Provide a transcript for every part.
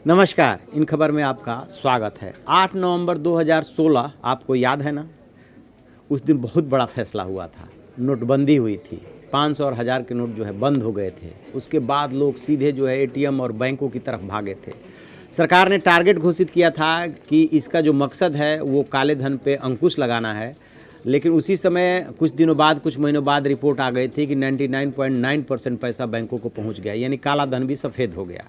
नमस्कार, इन खबर में आपका स्वागत है। 8 नवंबर 2016 आपको याद है ना? उस दिन बहुत बड़ा फैसला हुआ था, नोटबंदी हुई थी। 500 और 1000 के नोट जो है बंद हो गए थे। उसके बाद लोग सीधे जो है एटीएम और बैंकों की तरफ भागे थे। सरकार ने टारगेट घोषित किया था कि इसका जो मकसद है वो काले धन पे अंकुश लगाना है, लेकिन उसी समय कुछ दिनों बाद, कुछ महीनों बाद रिपोर्ट आ गई थी कि 99.9% पैसा बैंकों को पहुंच गया, यानी काला धन भी सफ़ेद हो गया।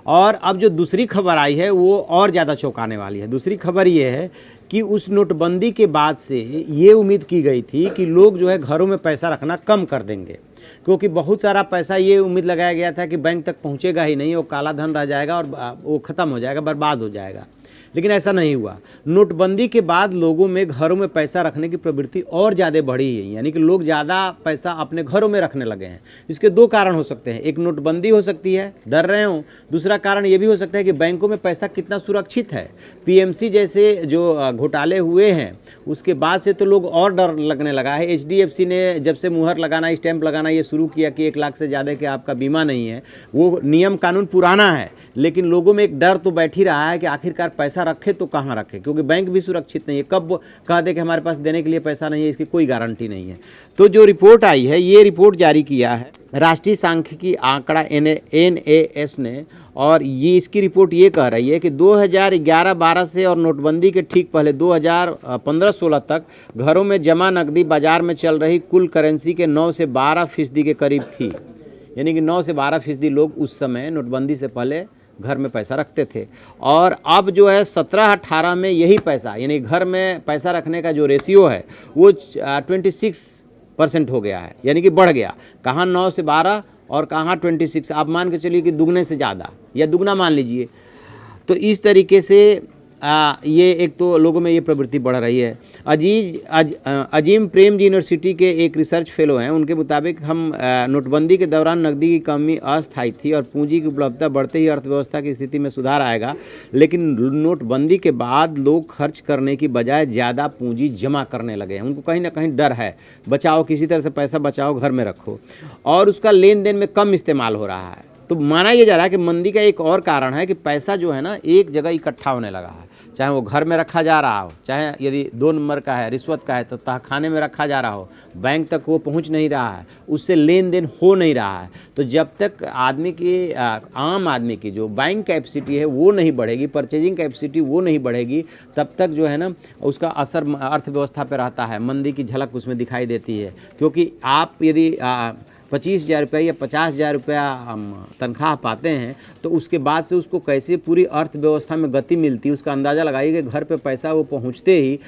और अब जो दूसरी खबर आई है वो और ज़्यादा चौंकाने वाली है। दूसरी खबर ये है कि उस नोटबंदी के बाद से ये उम्मीद की गई थी कि लोग जो है घरों में पैसा रखना कम कर देंगे, क्योंकि बहुत सारा पैसा ये उम्मीद लगाया गया था कि बैंक तक पहुंचेगा ही नहीं, वो काला धन रह जाएगा और वो ख़त्म हो जाएगा, बर्बाद हो जाएगा। लेकिन ऐसा नहीं हुआ। नोटबंदी के बाद लोगों में घरों में पैसा रखने की प्रवृत्ति और ज़्यादा बढ़ी है, यानी कि लोग ज़्यादा पैसा अपने घरों में रखने लगे हैं। इसके दो कारण हो सकते हैं। एक, नोटबंदी हो सकती है, डर रहे हों। दूसरा कारण ये भी हो सकता है कि बैंकों में पैसा कितना सुरक्षित है। पीएमसी जैसे जो घोटाले हुए हैं उसके बाद से तो लोग और डर लगने लगा है। एचडीएफसी ने जब से मुहर लगाना, स्टैंप लगाना ये शुरू किया कि 1 लाख से ज़्यादा के आपका बीमा नहीं है, वो नियम कानून पुराना है, लेकिन लोगों में एक डर तो बैठ ही रहा है कि आखिरकार पैसा रखे तो कहाँ रखे, क्योंकि बैंक भी सुरक्षित नहीं है। कब कह दे कि हमारे पास देने के लिए पैसा नहीं है, इसकी कोई गारंटी नहीं है। तो जो रिपोर्ट आई है, ये रिपोर्ट जारी किया है राष्ट्रीय सांख्यिकी आंकड़ा NAS ने, और ये इसकी रिपोर्ट ये कह रही है कि 2011-12 से और नोटबंदी के ठीक पहले 2015-16 तक घरों में जमा नकदी बाजार में चल रही कुल करेंसी के 9 से 12% के करीब थी। यानी कि 9 से 12% लोग उस समय नोटबंदी से पहले घर में पैसा रखते थे। और अब जो है 17-18 में यही पैसा, यानी घर में पैसा रखने का जो रेशियो है वो 26% हो गया है, यानी कि बढ़ गया। कहाँ 9 से 12 और कहाँ 26। आप मान के चलिए कि दुगने से ज़्यादा या दुगना मान लीजिए। तो इस तरीके से ये एक तो लोगों में ये प्रवृत्ति बढ़ रही है। अजीम प्रेमजी यूनिवर्सिटी के एक रिसर्च फेलो हैं, उनके मुताबिक हम नोटबंदी के दौरान नकदी की कमी अस्थायी थी और पूंजी की उपलब्धता बढ़ते ही अर्थव्यवस्था की स्थिति में सुधार आएगा। लेकिन नोटबंदी के बाद लोग खर्च करने की बजाय ज़्यादा पूंजी जमा करने लगे हैं। उनको कहीं ना कहीं डर है, बचाओ, किसी तरह से पैसा बचाओ, घर में रखो, और उसका लेन देन में कम इस्तेमाल हो रहा है। तो माना यह जा रहा है कि मंदी का एक और कारण है कि पैसा जो है ना एक जगह इकट्ठा होने लगा है, चाहे वो घर में रखा जा रहा हो, चाहे यदि 2 नंबर का है, रिश्वत का है, तो तहखाने में रखा जा रहा हो, बैंक तक वो पहुंच नहीं रहा है, उससे लेन देन हो नहीं रहा है। तो जब तक आम आदमी की जो बैंक कैपेसिटी है वो नहीं बढ़ेगी, परचेजिंग कैपेसिटी वो नहीं बढ़ेगी, तब तक जो है ना उसका असर अर्थव्यवस्था पर रहता है। मंदी की झलक उसमें दिखाई देती है, क्योंकि आप यदि 25,000 रुपया या 50,000 रुपया तनख्वाह पाते हैं तो उसके बाद से उसको कैसे पूरी अर्थव्यवस्था में गति मिलती है उसका अंदाज़ा लगाइए कि घर पे पैसा वो पहुंचते ही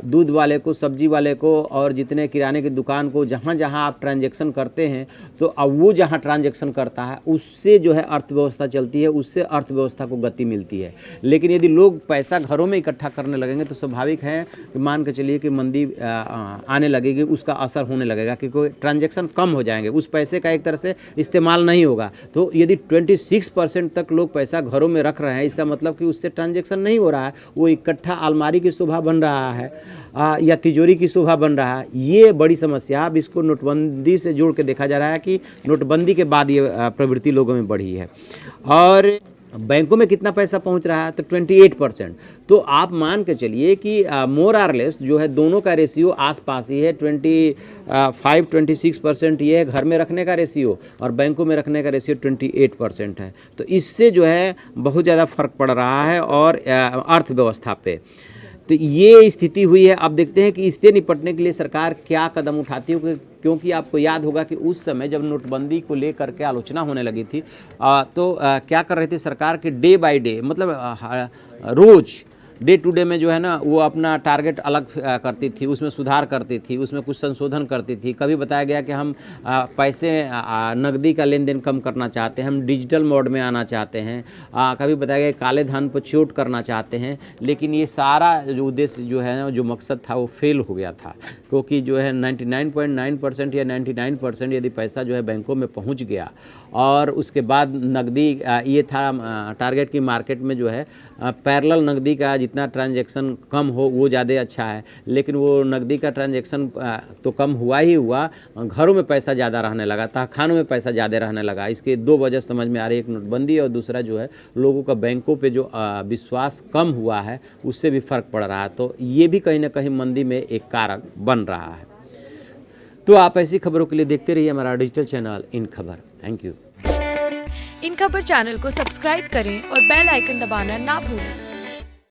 दूध वाले को, सब्जी वाले को और जितने किराने की दुकान को, जहाँ जहाँ आप ट्रांजैक्शन करते हैं, तो अब वो जहाँ ट्रांजैक्शन करता है उससे जो है अर्थव्यवस्था चलती है, उससे अर्थव्यवस्था को गति मिलती है। लेकिन यदि लोग पैसा घरों में इकट्ठा करने लगेंगे तो स्वाभाविक है कि मान के चलिए कि मंदी आने लगेगी, उसका असर होने लगेगा, क्योंकि ट्रांजैक्शन कम हो जाएंगे, उस पैसे का एक तरह से इस्तेमाल नहीं होगा। तो यदि 26% तक लोग पैसा घरों में रख रहे हैं, इसका मतलब कि उससे ट्रांजैक्शन नहीं हो रहा है, वो इकट्ठा अलमारी की शोभा बन रहा है या तिजोरी की शोभा बन रहा है। ये बड़ी समस्या। अब इसको नोटबंदी से जोड़ के देखा जा रहा है कि नोटबंदी के बाद ये प्रवृत्ति लोगों में बढ़ी है। और बैंकों में कितना पैसा पहुंच रहा है, तो 28%। तो आप मान के चलिए कि मोर आर लेस जो है दोनों का रेशियो आसपास ही है। 25-26% ये है घर में रखने का रेशियो, और बैंकों में रखने का रेशियो 28% है। तो इससे जो है बहुत ज़्यादा फर्क पड़ रहा है और अर्थव्यवस्था पे। तो ये स्थिति हुई है। अब देखते हैं कि इससे निपटने के लिए सरकार क्या कदम उठाती है, क्योंकि आपको याद होगा कि उस समय जब नोटबंदी को लेकर के आलोचना होने लगी थी तो क्या कर रही थी सरकार के डे बाय डे, मतलब रोज़ डे टू डे में जो है ना वो अपना टारगेट अलग करती थी, उसमें सुधार करती थी, उसमें कुछ संशोधन करती थी। कभी बताया गया कि हम पैसे नकदी का लेन देन कम करना चाहते हैं, हम डिजिटल मोड में आना चाहते हैं, कभी बताया गया काले धन पर चोट करना चाहते हैं। लेकिन ये सारा जो उद्देश्य जो है, जो मकसद था, वो फेल हो गया था, क्योंकि जो है 99.9% या 99% यदि पैसा जो है बैंकों में पहुँच गया और उसके बाद नकदी ये था टारगेट की मार्केट में जो है पैरेलल नकदी का जितना ट्रांजैक्शन कम हो वो ज़्यादा अच्छा है, लेकिन वो नकदी का ट्रांजैक्शन तो कम हुआ ही हुआ, घरों में पैसा ज़्यादा रहने लगा, तहखानों में पैसा ज़्यादा रहने लगा। इसके दो वजह समझ में आ रही है, एक नोटबंदी और दूसरा जो है लोगों का बैंकों पे जो विश्वास कम हुआ है उससे भी फ़र्क पड़ रहा है। तो ये भी कहीं ना कहीं मंदी में एक कारक बन रहा है। तो आप ऐसी खबरों के लिए देखते रहिए हमारा डिजिटल चैनल इन खबर। Thank you. इन खबर चैनल को सब्सक्राइब करें और बेल आइकन दबाना ना भूलें।